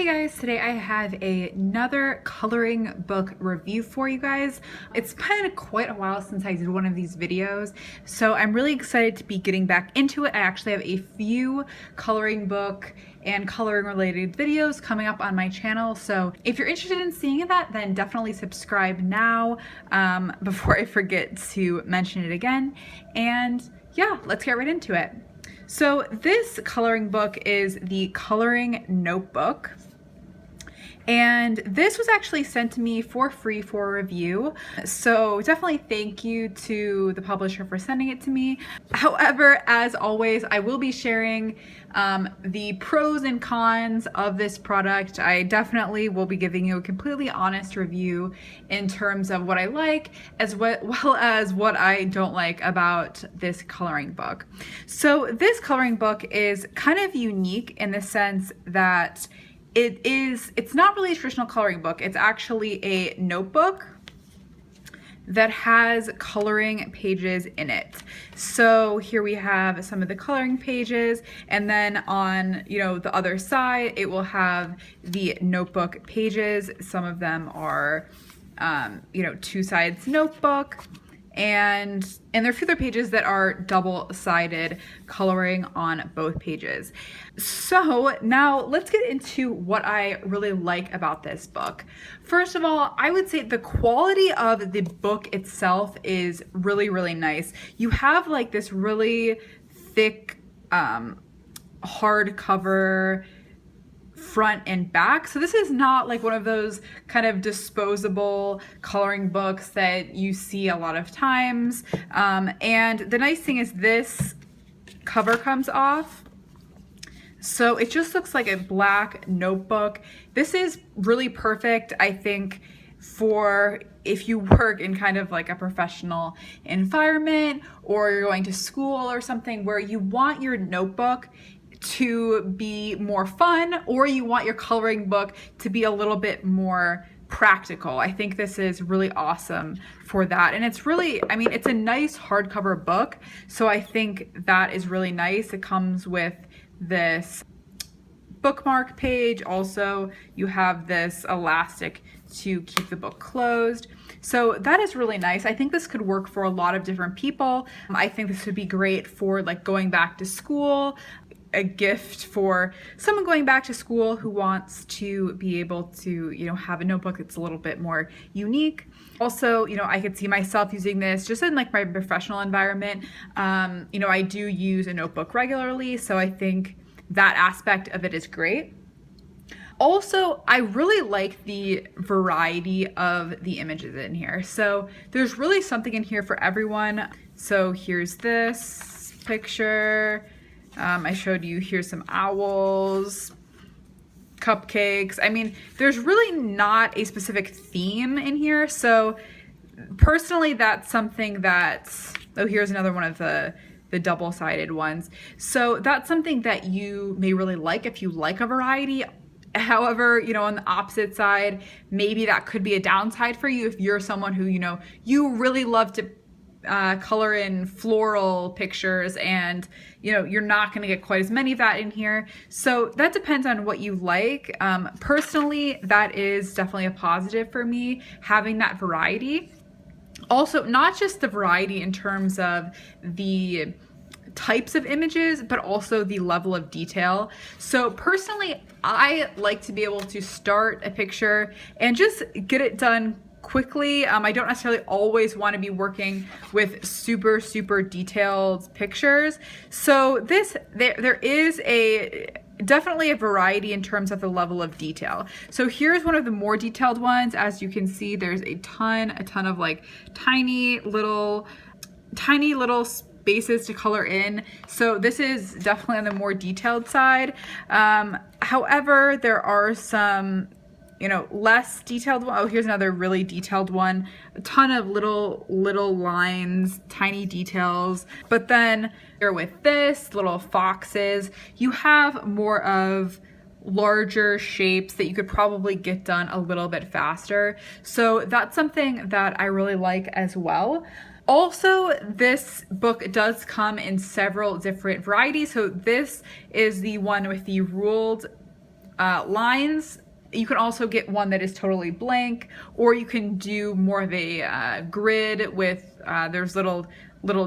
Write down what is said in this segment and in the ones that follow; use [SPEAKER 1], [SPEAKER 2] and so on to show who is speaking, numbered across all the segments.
[SPEAKER 1] Hey guys, today I have another coloring book review for you guys. It's been quite a while since I did one of these videos, so I'm really excited to be getting back into it. I actually have a few coloring book and coloring related videos coming up on my channel, so if you're interested in seeing that, then definitely subscribe now before I forget to mention it again. And yeah, let's get right into it. So this coloring book is the Coloring Notebook, and this was actually sent to me for free for review. So definitely thank you to the publisher for sending it to me. However, as always, I will be sharing the pros and cons of this product. I definitely will be giving you a completely honest review in terms of what I like, as well as what I don't like about this coloring book. So this coloring book is kind of unique in the sense that it's not really a traditional coloring book. It's actually a notebook that has coloring pages in it. So here we have some of the coloring pages, and then on the other side it will have the notebook pages. Some of them are two sides notebook, and there are further pages that are double-sided coloring on both pages. So now let's get into what I really like about this book. First of all, I would say the quality of the book itself is really, really nice. You have like this really thick hardcover front and back. So this is not like one of those kind of disposable coloring books that you see a lot of times. And the nice thing is this cover comes off. So it just looks like a black notebook. This is really perfect, I think, for if you work in kind of like a professional environment, or you're going to school or something where you want your notebook to be more fun, or you want your coloring book to be a little bit more practical. I think this is really awesome for that. And it's really, I mean, it's a nice hardcover book, so I think that is really nice. It comes with this bookmark page. Also, you have this elastic to keep the book closed. So that is really nice. I think this could work for a lot of different people. I think this would be great for like going back to school, a gift for someone going back to school who wants to be able to, have a notebook that's a little bit more unique. Also, I could see myself using this just in like my professional environment. I do use a notebook regularly, so I think that aspect of it is great. Also, I really like the variety of the images in here. So there's really something in here for everyone. So here's this picture. I showed you, here's some owls, cupcakes. I mean, there's really not a specific theme in here. So personally, that's something that's, oh, here's another one of the double-sided ones. So that's something that you may really like if you like a variety. However, on the opposite side, maybe that could be a downside for you if you're someone who, you really love to color in floral pictures, and you're not going to get quite as many of that in here. So that depends on what you like. Personally, that is definitely a positive for me, having that variety. Also, not just the variety in terms of the types of images, but also the level of detail. So personally, I like to be able to start a picture and just get it done quickly. I don't necessarily always want to be working with super detailed pictures. So there is definitely a variety in terms of the level of detail. So here's one of the more detailed ones. As you can see, there's a ton of like tiny little spaces to color in. So this is definitely on the more detailed side. However, there are some less detailed one. Oh, here's another really detailed one. A ton of little lines, tiny details. But then here with this, little foxes, you have more of larger shapes that you could probably get done a little bit faster. So that's something that I really like as well. Also, this book does come in several different varieties. So this is the one with the ruled lines. You can also get one that is totally blank, or you can do more of a grid with there's little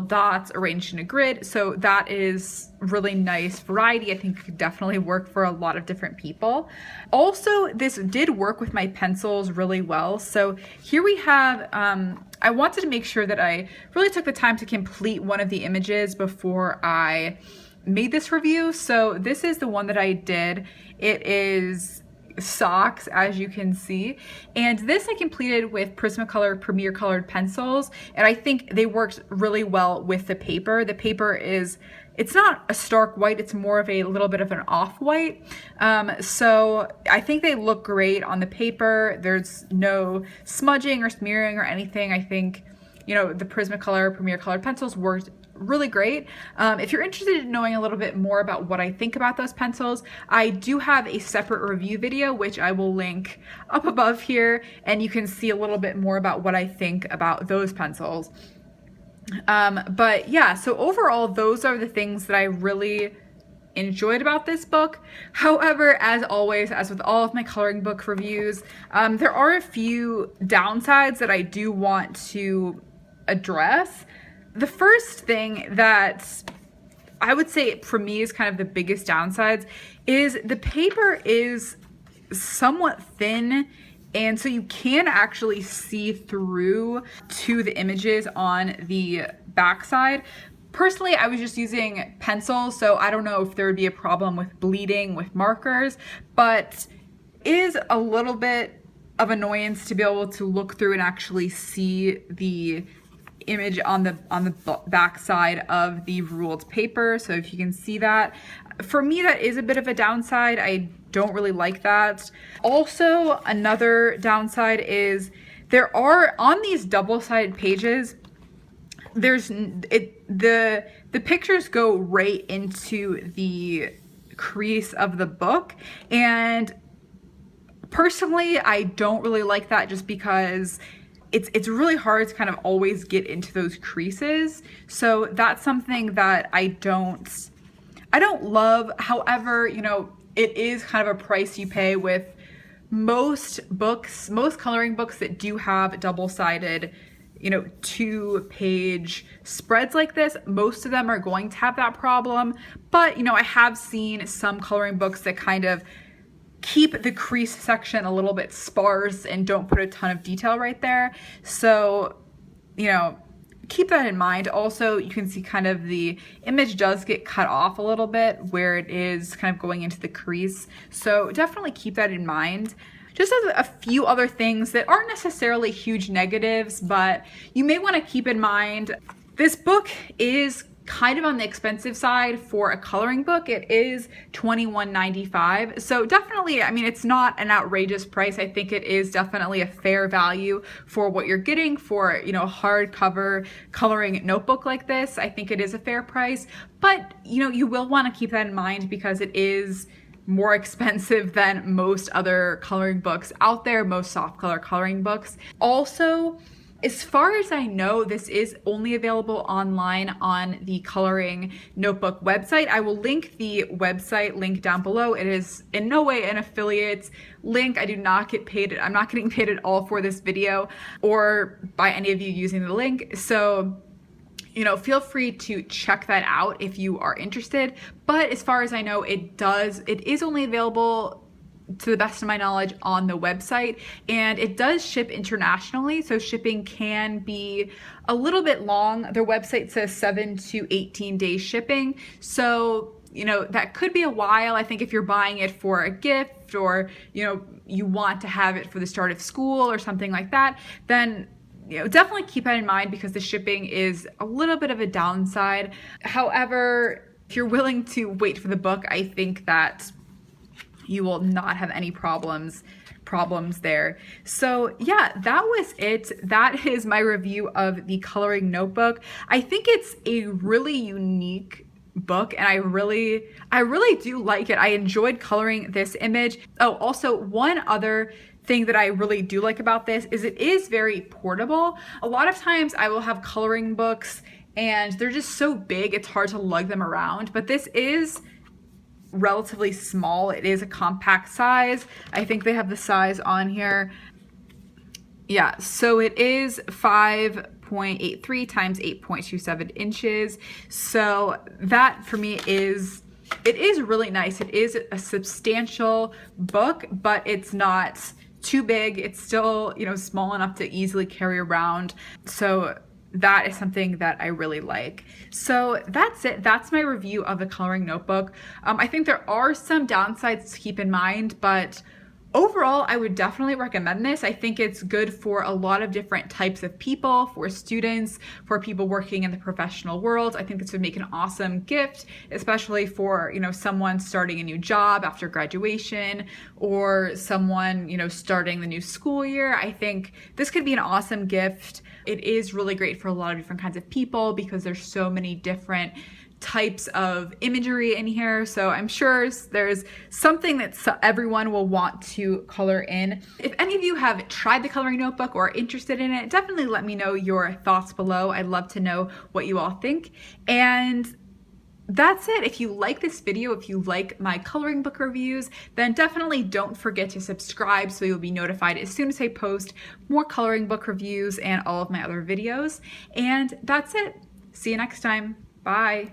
[SPEAKER 1] dots arranged in a grid. So that is really nice variety. I think it could definitely work for a lot of different people. Also, this did work with my pencils really well. So here we have, I wanted to make sure that I really took the time to complete one of the images before I made this review. So this is the one that I did. It is socks, as you can see, and this I completed with Prismacolor Premier colored pencils, and I think they worked really well with the paper. The paper is, it's not a stark white, it's more of a little bit of an off-white, so I think they look great on the paper. There's no smudging or smearing or anything. I think, you know, the Prismacolor Premier colored pencils worked really great. If you're interested in knowing a little bit more about what I think about those pencils, I do have a separate review video, which I will link up above here, and you can see a little bit more about what I think about those pencils. But yeah, so overall, those are the things that I really enjoyed about this book. However, as always, as with all of my coloring book reviews, there are a few downsides that I do want to address. The first thing that I would say for me is kind of the biggest downsides is the paper is somewhat thin, and so you can actually see through to the images on the backside. Personally, I was just using pencils, so I don't know if there would be a problem with bleeding with markers, but it is a little bit of annoyance to be able to look through and actually see the image on the back side of the ruled paper. So if you can see that, for me that is a bit of a downside. I don't really like that. Also, another downside is there are, on these double-sided pages, the pictures go right into the crease of the book, and personally I don't really like that, just because it's really hard to kind of always get into those creases. So that's something that I don't love. However, you know, it is kind of a price you pay with most books, most coloring books that do have double-sided, you know, 2-page spreads like this. Most of them are going to have that problem, but you know, I have seen some coloring books that kind of keep the crease section a little bit sparse and don't put a ton of detail right there. So, you know, keep that in mind. Also, you can see kind of the image does get cut off a little bit where it is kind of going into the crease. So definitely keep that in mind. Just as a few other things that aren't necessarily huge negatives, but you may want to keep in mind, this book is kind of on the expensive side for a coloring book. It is $21.95. So definitely, I mean, it's not an outrageous price. I think it is definitely a fair value for what you're getting for, you know, a hardcover coloring notebook like this. I think it is a fair price, but you know, you will want to keep that in mind because it is more expensive than most other coloring books out there, most soft color coloring books. Also, as far as I know, this is only available online on the Coloring Notebook website. I will link the website link down below. It is in no way an affiliate link. I do not get paid. I'm not getting paid at all for this video or by any of you using the link. So, you know, feel free to check that out if you are interested. But as far as I know, it is only available, to the best of my knowledge, on the website, and it does ship internationally, so shipping can be a little bit long. Their website says 7 to 18 days shipping, so you know, that could be a while. I think if you're buying it for a gift, or you know, you want to have it for the start of school or something like that, then you know, definitely keep that in mind because the shipping is a little bit of a downside. However, if you're willing to wait for the book, I think that you will not have any problems there. So yeah, that was it. That is my review of the Coloring Notebook. I think it's a really unique book, and I really do like it. I enjoyed coloring this image. Oh, also one other thing that I really do like about this is it is very portable. A lot of times I will have coloring books and they're just so big it's hard to lug them around, but this is relatively small. It is a compact size. I think they have the size on here. Yeah, so it is 5.83 times 8.27 inches. So that for me is, it is really nice. It is a substantial book, but it's not too big. It's still, you know, small enough to easily carry around. So that is something that I really like. So that's it. That's my review of the coloring notebook. I think there are some downsides to keep in mind, but overall, I would definitely recommend this. I think it's good for a lot of different types of people, for students, for people working in the professional world. I think this would make an awesome gift, especially for, you know, someone starting a new job after graduation, or someone, you know, starting the new school year. I think this could be an awesome gift. It is really great for a lot of different kinds of people because there's so many different types of imagery in here, so I'm sure there's something that everyone will want to color in. If any of you have tried the coloring notebook or are interested in it, definitely let me know your thoughts below. I'd love to know what you all think. And that's it. If you like this video, if you like my coloring book reviews, then definitely don't forget to subscribe so you'll be notified as soon as I post more coloring book reviews and all of my other videos. And that's it. See you next time. Bye.